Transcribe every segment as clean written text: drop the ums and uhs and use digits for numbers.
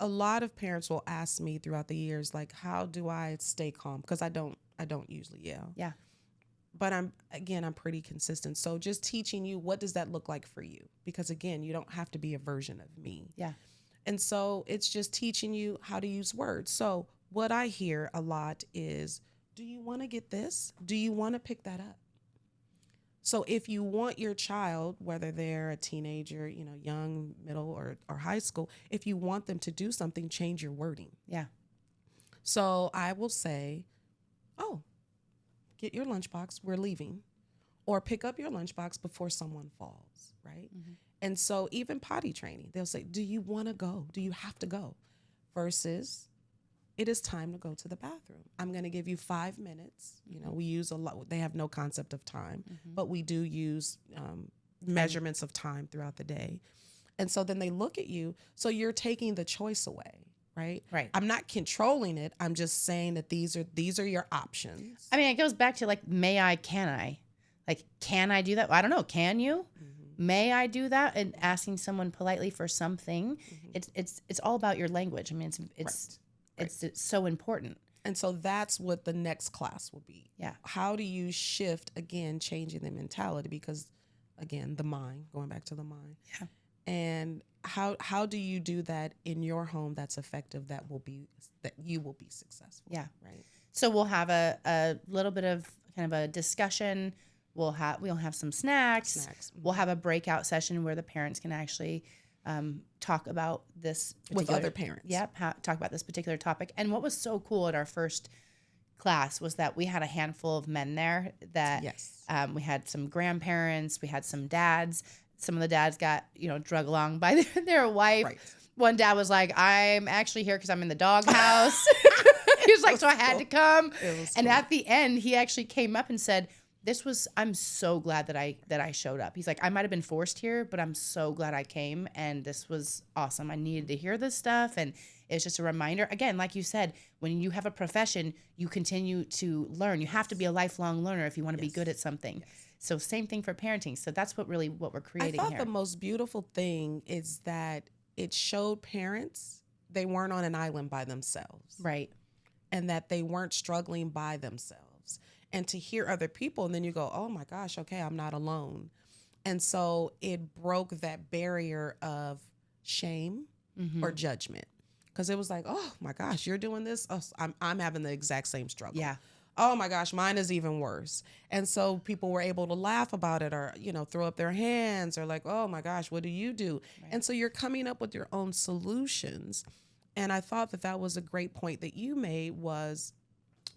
a lot of parents will ask me throughout the years, like, how do I stay calm? Because I don't usually yell. Yeah. But I'm pretty consistent. So just teaching you, what does that look like for you? Because again, you don't have to be a version of me. Yeah. And so it's just teaching you how to use words. So what I hear a lot is, do you want to get this? Do you want to pick that up? So if you want your child, whether they're a teenager, young, middle, or high school, if you want them to do something, change your wording. Yeah. So I will say, oh, get your lunchbox, we're leaving. Or pick up your lunchbox before someone falls, right? Mm-hmm. And so even potty training, they'll say, do you want to go? Do you have to go? Versus, it is time to go to the bathroom. I'm going to give you 5 minutes. We use a lot. They have no concept of time, but we do use measurements of time throughout the day. And so then they look at you. So you're taking the choice away, right? Right. I'm not controlling it. I'm just saying that these are your options. I mean, it goes back to like, may I, can I? Like, can I do that? I don't know. Can you? May I do that? And asking someone politely for something. It's all about your language. I mean, it's so important. And so that's what the next class will be. Yeah. How do you shift, again, changing the mentality? Because, again, the mind, going back to the mind. Yeah. And how do you do that in your home that's effective, that you will be successful? Yeah. Right. So we'll have a little bit of kind of a discussion. We'll have some snacks. We'll have a breakout session where the parents can actually talk about this with other parents. Yep, talk about this particular topic. And what was so cool at our first class was that we had a handful of men there. That yes, we had some grandparents, we had some dads. Some of the dads got drug along by their wife. Right. One dad was like, "I'm actually here because I'm in the doghouse." He was like, "So I had to come." And at the end, he actually came up and said, I'm so glad that I showed up. He's like, I might have been forced here, but I'm so glad I came, and this was awesome. I needed to hear this stuff, and it's just a reminder. Again, like you said, when you have a profession, you continue to learn. You have to be a lifelong learner if you want to be good at something. Yes. So same thing for parenting. So that's what we're creating here. I thought the most beautiful thing is that it showed parents they weren't on an island by themselves. Right. And that they weren't struggling by themselves. And to hear other people, and then you go, oh my gosh, okay, I'm not alone. And so it broke that barrier of shame or judgment. Because it was like, oh my gosh, you're doing this? Oh, I'm having the exact same struggle. Yeah. Oh my gosh, mine is even worse. And so people were able to laugh about it, or, throw up their hands, or like, oh my gosh, what do you do? Right. And so you're coming up with your own solutions. And I thought that was a great point that you made, was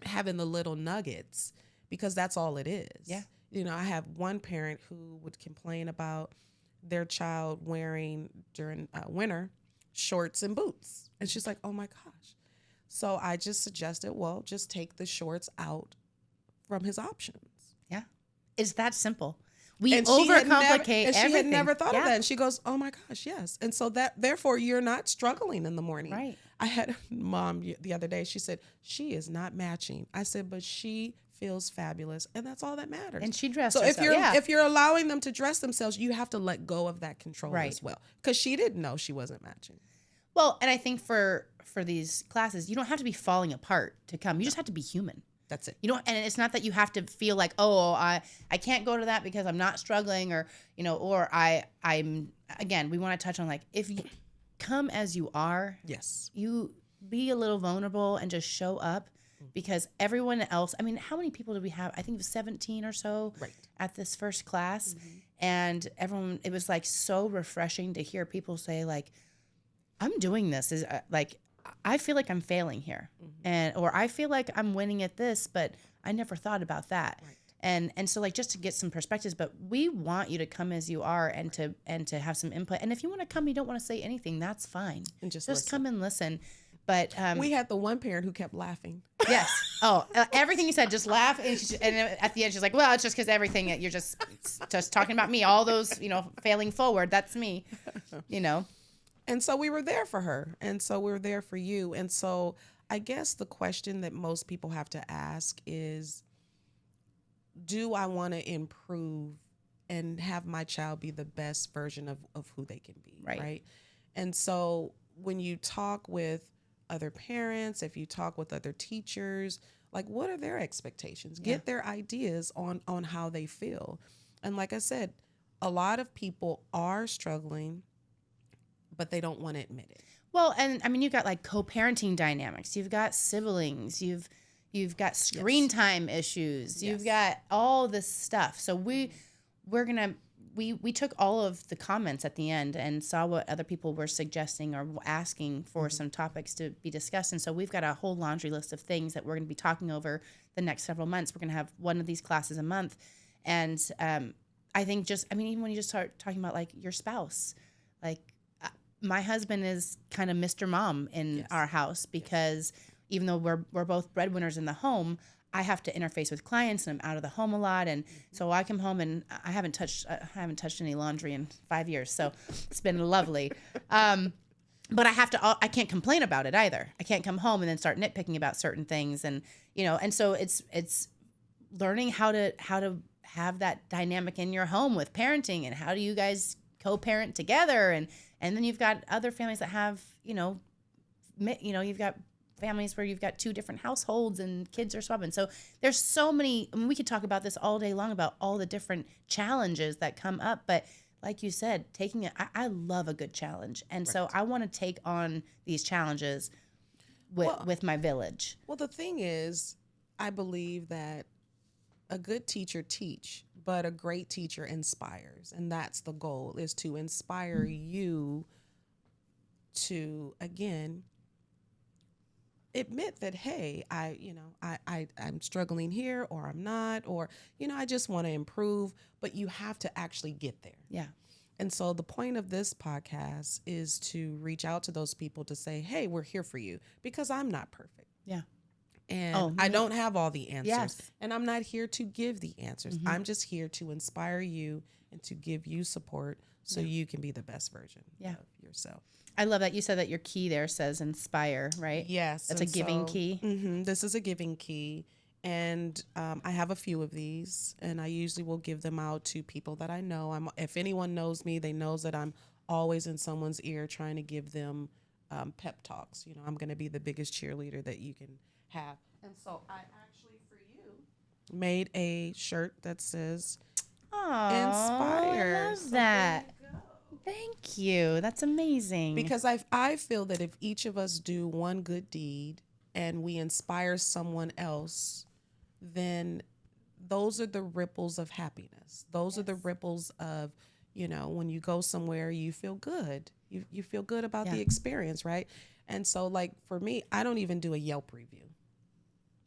having the little nuggets, because that's all it is. Yeah. I have one parent who would complain about their child wearing during winter shorts and boots. And she's like, oh my gosh. So I just suggested, well, just take the shorts out from his options. Yeah. It's that simple. We overcomplicate everything. She had never thought of that. And she goes, oh my gosh, yes. And so therefore you're not struggling in the morning. Right. I had a mom the other day. She said, she is not matching. I said, but she feels fabulous, and that's all that matters. And she dressed herself. So if you're allowing them to dress themselves, you have to let go of that control as well, because she didn't know she wasn't matching. Well, and I think for these classes, you don't have to be falling apart to come. You just have to be human. That's it. And it's not that you have to feel like, oh, I can't go to that because I'm not struggling, or or I'm again. We want to touch on, like, if you come as you are. Yes. You be a little vulnerable and just show up, because everyone else. I mean, how many people did we have? I think it was 17 or so at this first class, and everyone. It was like so refreshing to hear people say, like, I'm doing this is like. I feel like I'm failing here, or I feel like I'm winning at this, but I never thought about that. Right. And so, like, just to get some perspectives, but we want you to come as you are, and to have some input. And if you want to come, you don't want to say anything, that's fine. And just come and listen. But we had the one parent who kept laughing. Yes. Oh, everything you said, just laugh. And at the end, she's like, well, it's just because everything you're just talking about me. All those, failing forward. That's me. And so we were there for her. And so we were there for you. And so I guess the question that most people have to ask is, do I want to improve and have my child be the best version of who they can be? Right. And so when you talk with other parents, if you talk with other teachers, like what are their expectations? Get their ideas on how they feel. And like I said, a lot of people are struggling, but they don't want to admit it. Well, and I mean, you've got like co-parenting dynamics. You've got siblings. You've got screen time issues. You've got all this stuff. So we took all of the comments at the end and saw what other people were suggesting or asking for some topics to be discussed. And so we've got a whole laundry list of things that we're going to be talking over the next several months. We're going to have one of these classes a month. And I think even when you just start talking about like your spouse, like my husband is kind of Mr. Mom in our house because even though we're both breadwinners in the home, I have to interface with clients and I'm out of the home a lot. And so I come home and I haven't touched any laundry in 5 years. So it's been lovely. But I can't complain about it either. I can't come home and then start nitpicking about certain things. And, and so it's learning how to have that dynamic in your home with parenting and how do you guys co-parent together. And then you've got other families that have, you've got families where you've got two different households and kids are swapping. So there's so many, we could talk about this all day long about all the different challenges that come up. But like you said, I love a good challenge. And so I want to take on these challenges with my village. Well, the thing is, I believe that a good teacher teach, but a great teacher inspires. And that's the goal, is to inspire you to, again, admit that, hey, I'm struggling here, or I'm not, or, I just want to improve, but you have to actually get there. Yeah. And so the point of this podcast is to reach out to those people to say, hey, we're here for you, because I'm not perfect. Yeah. And I don't have all the answers. Yes. And I'm not here to give the answers. Mm-hmm. I'm just here to inspire you and to give you support so you can be the best version of yourself. I love that you said that your key there says inspire, right? Yes. That's a giving key. This is a giving key. And I have a few of these, and I usually will give them out to people that I know. If anyone knows me, they knows that I'm always in someone's ear trying to give them pep talks. I'm going to be the biggest cheerleader that you can have. And so I actually, for you, made a shirt that says inspire. I love that. Thank you. That's amazing. Because I feel that if each of us do one good deed and we inspire someone else, then those are the ripples of happiness. Those are the ripples of, when you go somewhere, you feel good. You feel good about the experience, right? And so, like, for me, I don't even do a Yelp review.